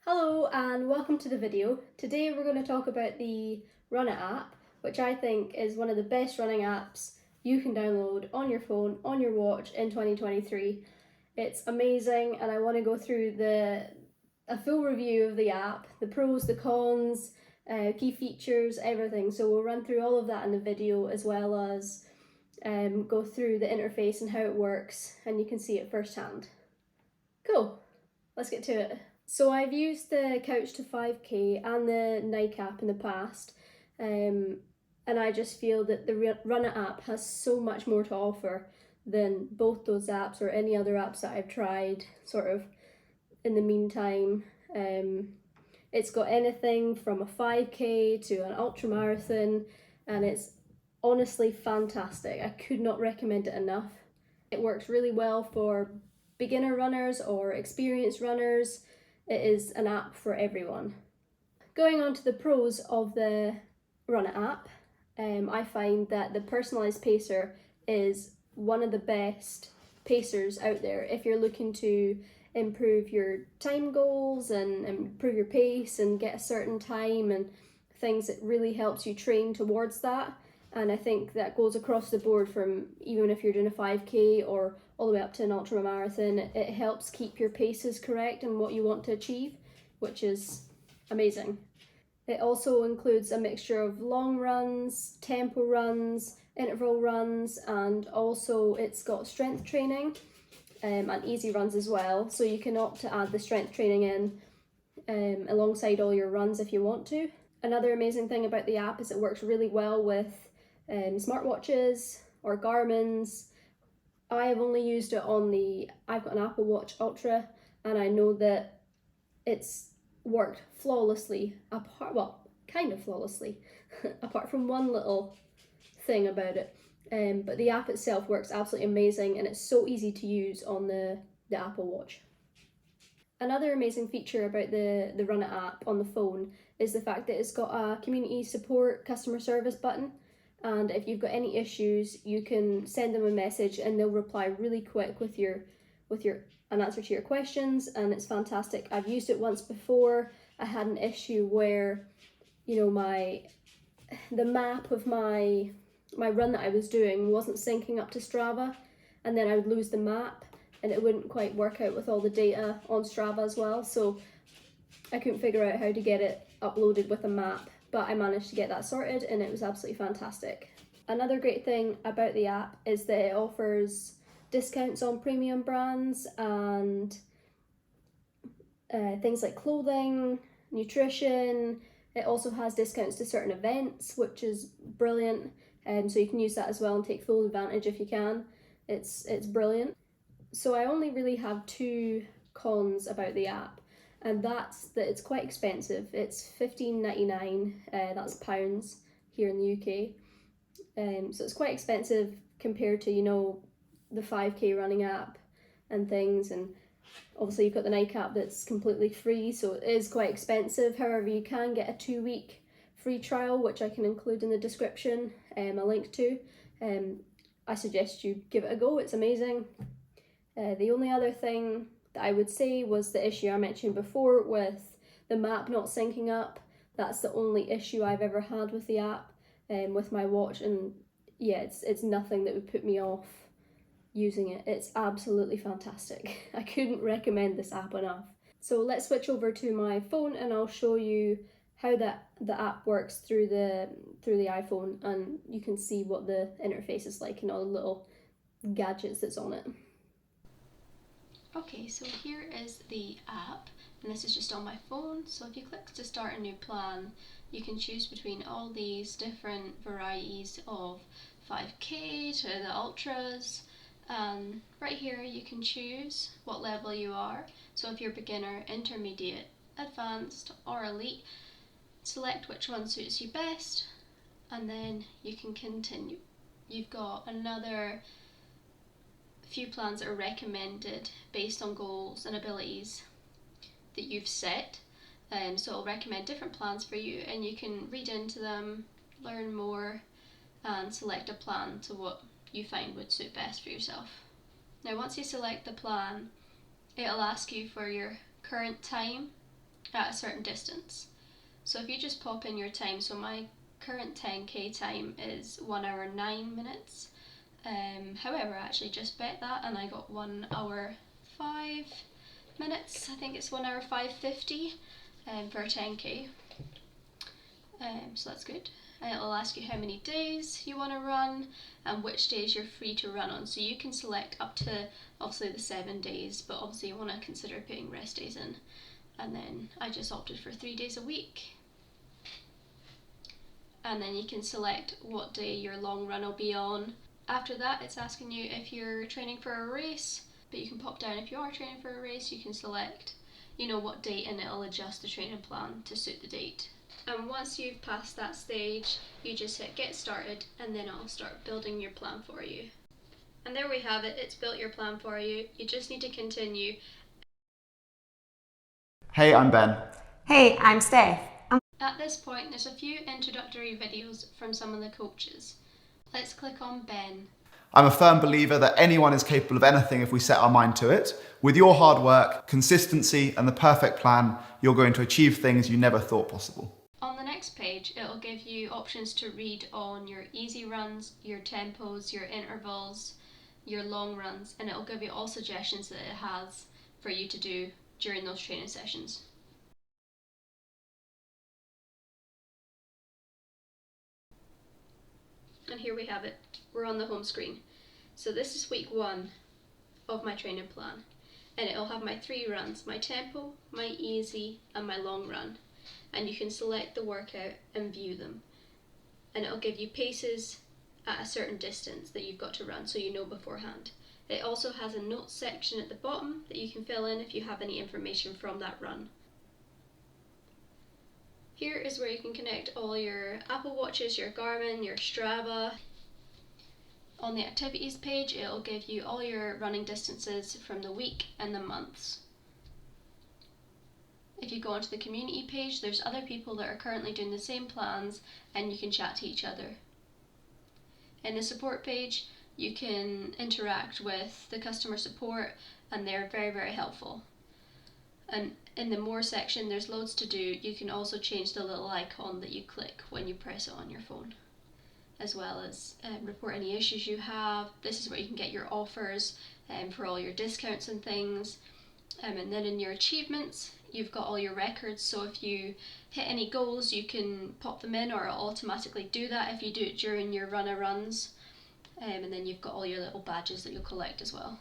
Hello and welcome to the video. Today we're going to talk about the RUNNA app, which I think is one of the best running apps you can download on your phone, on your watch in 2023. It's amazing and I want to go through a full review of the app, the pros, the cons, key features, everything. So we'll run through all of that in the video as well as go through the interface and how it works and you can see it firsthand. Cool, let's get to it. So I've used the Couch to 5K and the Nike app in the past, and I just feel that the RUNNA app has so much more to offer than both those apps or any other apps that I've tried sort of in the meantime. It's got anything from a 5K to an ultra marathon, and it's honestly fantastic. I could not recommend it enough. It works really well for beginner runners or experienced runners. It is an app for everyone. Going on to the pros of the RUNNA app, I find that the personalised pacer is one of the best pacers out there if you're looking to improve your time goals and improve your pace and get a certain time and things. It really helps you train towards that. And I think that goes across the board from even if you're doing a 5K or all the way up to an ultra marathon. It helps keep your paces correct and what you want to achieve, which is amazing. It also includes a mixture of long runs, tempo runs, interval runs, and also it's got strength training and easy runs as well. So you can opt to add the strength training in alongside all your runs if you want to. Another amazing thing about the app is it works really well with smartwatches or Garmin's. I have only used it I've got an Apple Watch Ultra, and I know that it's worked flawlessly, kind of flawlessly, apart from one little thing about it. But the app itself works absolutely amazing and it's so easy to use on the Apple Watch. Another amazing feature about the RUNNA app on the phone is the fact that it's got a community support customer service button. And if you've got any issues, you can send them a message and they'll reply really quick with an answer to your questions, and it's fantastic. I've used it once before. I had an issue where, you know, the map of my run that I was doing wasn't syncing up to Strava, and then I would lose the map and it wouldn't quite work out with all the data on Strava as well. So I couldn't figure out how to get it uploaded with a map. But I managed to get that sorted and it was absolutely fantastic. Another great thing about the app is that it offers discounts on premium brands and things like clothing, nutrition. It also has discounts to certain events, which is brilliant. So you can use that as well and take full advantage if you can. It's brilliant. So I only really have two cons about the app. And that's that it's quite expensive. It's $15.99, that's pounds here in the UK. So it's quite expensive compared to, you know, the 5K running app and things. And obviously you've got the Nike app that's completely free, so it is quite expensive. However, you can get a 2-week free trial, which I can include in the description, a link to. I suggest you give it a go, it's amazing. The only other thing that I would say was the issue I mentioned before with the map not syncing up. That's the only issue I've ever had with the app with my watch, and yeah, it's nothing that would put me off using it. It's absolutely fantastic. I couldn't recommend this app enough. So let's switch over to my phone and I'll show you how the app works through the iPhone, and you can see what the interface is like and all the little gadgets that's on it. Okay, so here is the app, and this is just on my phone. So if you click to start a new plan, you can choose between all these different varieties of 5K to the ultras. Right here you can choose what level you are. So if you're beginner, intermediate, advanced or elite, select which one suits you best and then you can continue. You've got another few plans that are recommended based on goals and abilities that you've set. So I'll recommend different plans for you and you can read into them, learn more and select a plan to what you find would suit best for yourself. Now once you select the plan, it'll ask you for your current time at a certain distance. So if you just pop in your time, so my current 10k time is 1 hour 9 minutes. However, I actually just bet that and I got 1 hour 5 minutes. I think it's 1 hour 5:50 for 10k. So that's good. And it'll ask you how many days you want to run and which days you're free to run on. So you can select up to obviously the 7 days, but obviously you want to consider putting rest days in. And then I just opted for 3 days a week. And then you can select what day your long run will be on. After that, it's asking you if you're training for a race, but you can pop down if you are training for a race. You can select, what date, and it'll adjust the training plan to suit the date. And once you've passed that stage, you just hit get started and then it'll start building your plan for you. And there we have it, it's built your plan for you. You just need to continue. Hey, I'm Ben. Hey, I'm Steph. At this point, there's a few introductory videos from some of the coaches. Let's click on Ben. I'm a firm believer that anyone is capable of anything if we set our mind to it. With your hard work, consistency, and the perfect plan, you're going to achieve things you never thought possible. On the next page, it'll give you options to read on your easy runs, your tempos, your intervals, your long runs, and it'll give you all suggestions that it has for you to do during those training sessions. And here we have it, we're on the home screen. So this is week 1 of my training plan, and it'll have my 3 runs, my tempo, my easy, and my long run. And you can select the workout and view them. And it'll give you paces at a certain distance that you've got to run, so you know beforehand. It also has a notes section at the bottom that you can fill in if you have any information from that run. Here is where you can connect all your Apple Watches, your Garmin, your Strava. On the activities page, it'll give you all your running distances from the week and the months. If you go onto the community page, there's other people that are currently doing the same plans and you can chat to each other. In the support page, you can interact with the customer support and they're very, very helpful. And in the more section, there's loads to do. You can also change the little icon that you click when you press it on your phone, as well as report any issues you have. This is where you can get your offers for all your discounts and things. And then in your achievements, you've got all your records, so if you hit any goals, you can pop them in, or it'll automatically do that if you do it during your RUNNA runs. And then you've got all your little badges that you'll collect as well.